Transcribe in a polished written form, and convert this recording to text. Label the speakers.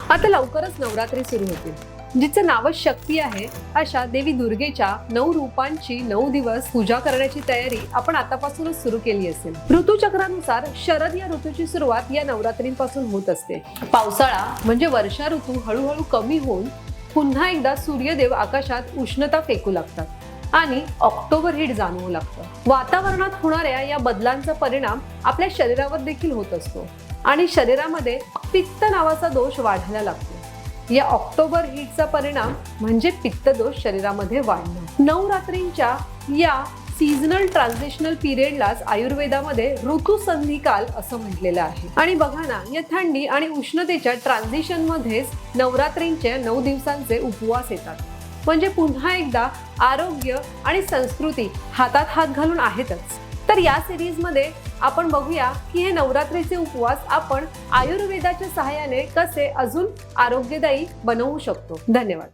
Speaker 1: आता लवकरच नवरात्री सुरू होतील, जिचं नावच शक्ती आहे अशा देवी दुर्गेच्या 9 रूपांची 9 दिवस पूजा करण्याची तयारी आपण आतापासूनच सुरू केली असेल। ऋतुचक्रानुसार शरद या ऋतूची सुरुवात या नवरात्रींपासून होत असते। पावसाळा म्हणजे वर्षा ऋतू हळूहळू कमी होऊन पुन्हा एकदा सूर्यदेव आकाशात उष्णता फेकू लागतात आणि ऑक्टोबर हिट जाणवू लागतं। वातावरणात होणाऱ्या या बदलांचा परिणाम आपल्या शरीरावर देखील होत असतो आणि शरीरामध्ये पित्त नावाचा दोष वाढायला लागतो। या ऑक्टोबर हीटचा परिणाम म्हणजे पित्त दोष शरीरामध्ये वाढणं। नवरात्रींच्या या सीझनल ट्रान्झिशनल पिरियडलाच आयुर्वेदामध्ये ऋतुसंधिकाल असं म्हटलेलं आहे। आणि बघा ना, या थंडी आणि उष्णतेच्या ट्रान्झिशन मध्येच नवरात्रींचे 9 दिवसांचे उपवास येतात। म्हणजे पुन्हा एकदा आरोग्य आणि संस्कृती हातात हात घालून आहेतच। तर या सिरीज मध्ये आपण बघूया की हे नवरात्रीचे उपवास आपण आयुर्वेदाच्या सहाय्याने कसे अजून आरोग्यदायी बनवू शकतो। धन्यवाद।